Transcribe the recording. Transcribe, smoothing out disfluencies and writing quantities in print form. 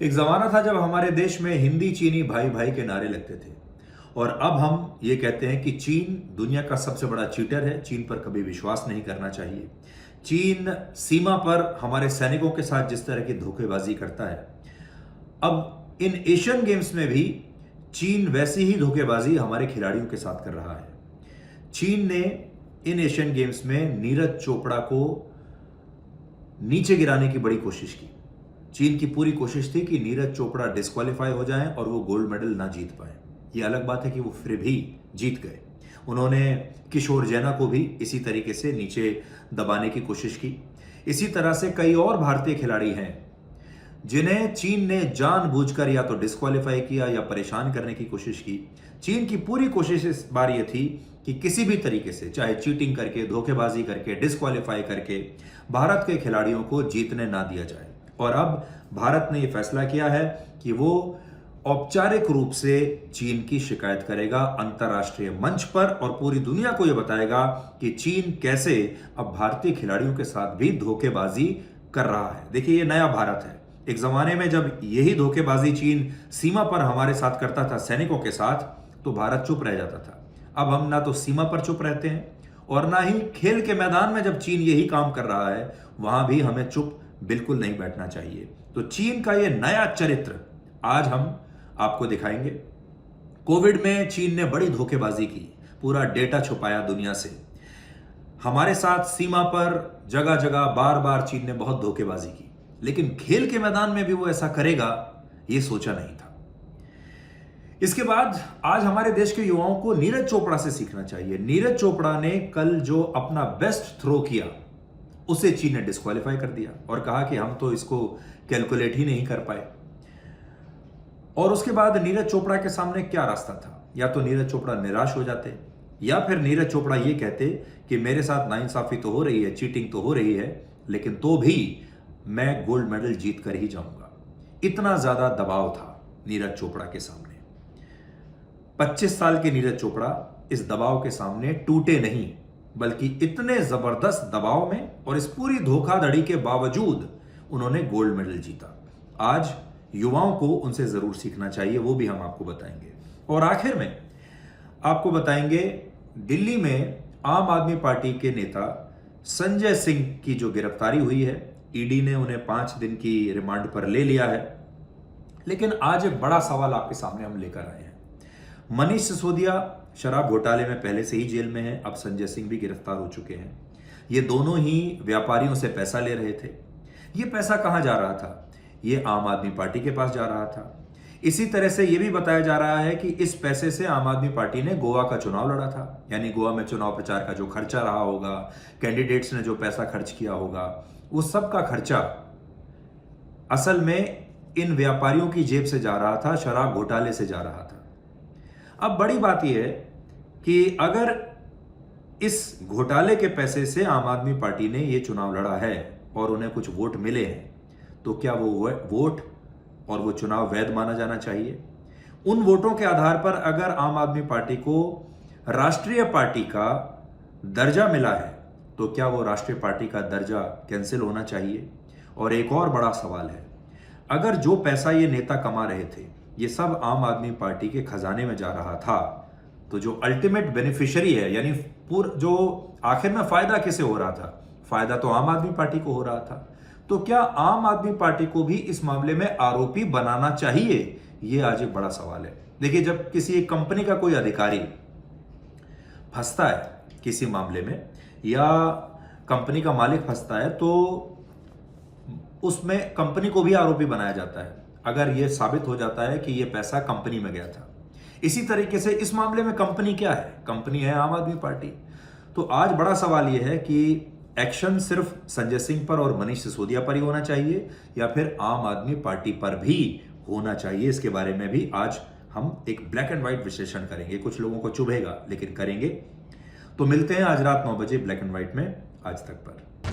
एक जमाना था जब हमारे देश में हिंदी चीनी भाई भाई के नारे लगते थे और अब हम ये कहते हैं कि चीन दुनिया का सबसे बड़ा चीटर है। चीन पर कभी विश्वास नहीं करना चाहिए। चीन सीमा पर हमारे सैनिकों के साथ जिस तरह की धोखेबाजी करता है, अब इन एशियन गेम्स में भी चीन वैसी ही धोखेबाजी हमारे खिलाड़ियों के साथ कर रहा है। चीन ने इन एशियन गेम्स में नीरज चोपड़ा को नीचे गिराने की बड़ी कोशिश की। चीन की पूरी कोशिश थी कि नीरज चोपड़ा डिस्क्वालीफाई हो जाएं और वो गोल्ड मेडल ना जीत पाए। ये अलग बात है कि वो फिर भी जीत गए। उन्होंने किशोर जैना को भी इसी तरीके से नीचे दबाने की कोशिश की। इसी तरह से कई और भारतीय खिलाड़ी हैं जिन्हें चीन ने जानबूझकर या तो डिस्क्वालीफाई किया या परेशान करने की कोशिश की। चीन की पूरी कोशिश इस बार यह थी कि किसी भी तरीके से, चाहे चीटिंग करके, धोखेबाजी करके, डिस्क्वालीफाई करके, भारत के खिलाड़ियों को जीतने ना दिया जाए। और अब भारत ने यह फैसला किया है कि वो औपचारिक रूप से चीन की शिकायत करेगा अंतर्राष्ट्रीय मंच पर और पूरी दुनिया को यह बताएगा कि चीन कैसे अब भारतीय खिलाड़ियों के साथ भी धोखेबाजी कर रहा है। देखिए, ये नया भारत है। एक जमाने में जब यही धोखेबाजी चीन सीमा पर हमारे साथ करता था, सैनिकों के साथ, तो भारत चुप रह जाता था। अब हम ना तो सीमा पर चुप रहते हैं और ना ही खेल के मैदान में जब चीन यही काम कर रहा है वहां भी हमें चुप बिल्कुल नहीं बैठना चाहिए। तो चीन का यह नया चरित्र आज हम आपको दिखाएंगे। कोविड में चीन ने बड़ी धोखेबाजी की, पूरा डेटा छुपाया दुनिया से। हमारे साथ सीमा पर जगह जगह बार बार चीन ने बहुत धोखेबाजी की, लेकिन खेल के मैदान में भी वो ऐसा करेगा ये सोचा नहीं था। इसके बाद आज हमारे देश के युवाओं को नीरज चोपड़ा से सीखना चाहिए। नीरज चोपड़ा ने कल जो अपना बेस्ट थ्रो किया उसे चीन ने डिस्क्वालीफाई कर दिया और कहा कि हम तो इसको कैलकुलेट ही नहीं कर पाए। और उसके बाद नीरज चोपड़ा के सामने क्या रास्ता था? या तो नीरज चोपड़ा निराश हो जाते या फिर नीरज चोपड़ा ये कहते कि मेरे साथ नाइंसाफी तो हो रही है, चीटिंग तो हो रही है, लेकिन तो भी मैं गोल्ड मेडल जीत कर ही जाऊंगा। इतना ज्यादा दबाव था नीरज चोपड़ा के सामने। 25 साल के नीरज चोपड़ा इस दबाव के सामने टूटे नहीं, बल्कि इतने जबरदस्त दबाव में और इस पूरी धोखाधड़ी के बावजूद उन्होंने गोल्ड मेडल जीता। आज युवाओं को उनसे जरूर सीखना चाहिए, वो भी हम आपको बताएंगे। और आखिर में आपको बताएंगे दिल्ली में आम आदमी पार्टी के नेता संजय सिंह की जो गिरफ्तारी हुई है। ईडी ने उन्हें 5 दिन की रिमांड पर ले लिया है। लेकिन आज एक बड़ा सवाल आपके सामने हम लेकर आए हैं। मनीष सिसोदिया शराब घोटाले में पहले से ही जेल में है, अब संजय सिंह भी गिरफ्तार हो चुके हैं। ये दोनों ही व्यापारियों से पैसा ले रहे थे। ये पैसा कहां जा रहा था? ये आम आदमी पार्टी के पास जा रहा था। इसी तरह से यह भी बताया जा रहा है कि इस पैसे से आम आदमी पार्टी ने गोवा का चुनाव लड़ा था। यानी गोवा में चुनाव प्रचार का जो खर्चा रहा होगा, कैंडिडेट्स ने जो पैसा खर्च किया होगा, वो सब का खर्चा असल में इन व्यापारियों की जेब से जा रहा था, शराब घोटाले से जा रहा था। अब बड़ी बात यह है कि अगर इस घोटाले के पैसे से आम आदमी पार्टी ने यह चुनाव लड़ा है और उन्हें कुछ वोट मिले हैं, तो क्या वो वोट और वो चुनाव वैध माना जाना चाहिए? उन वोटों के आधार पर अगर आम आदमी पार्टी को राष्ट्रीय पार्टी का दर्जा मिला है, तो क्या वो राष्ट्रीय पार्टी का दर्जा कैंसिल होना चाहिए? और एक और बड़ा सवाल है, अगर जो पैसा ये नेता कमा रहे थे ये सब आम आदमी पार्टी के खजाने में जा रहा था, तो जो अल्टीमेट बेनिफिशियरी है, यानी जो आखिर में फायदा किसे हो रहा था? फायदा तो आम आदमी पार्टी को हो रहा था। तो क्या आम आदमी पार्टी को भी इस मामले में आरोपी बनाना चाहिए? यह आज एक बड़ा सवाल है। देखिए, जब किसी एक कंपनी का कोई अधिकारी फंसता है किसी मामले में या कंपनी का मालिक फंसता है, तो उसमें कंपनी को भी आरोपी बनाया जाता है अगर यह साबित हो जाता है कि यह पैसा कंपनी में गया था। इसी तरीके से इस मामले में कंपनी क्या है? कंपनी है आम आदमी पार्टी। तो आज बड़ा सवाल यह है कि एक्शन सिर्फ संजय सिंह पर और मनीष सिसोदिया पर ही होना चाहिए या फिर आम आदमी पार्टी पर भी होना चाहिए? इसके बारे में भी आज हम एक ब्लैक एंड व्हाइट विश्लेषण करेंगे। कुछ लोगों को चुभेगा, लेकिन करेंगे। तो मिलते हैं आज रात 9 बजे ब्लैक एंड व्हाइट में आज तक पर।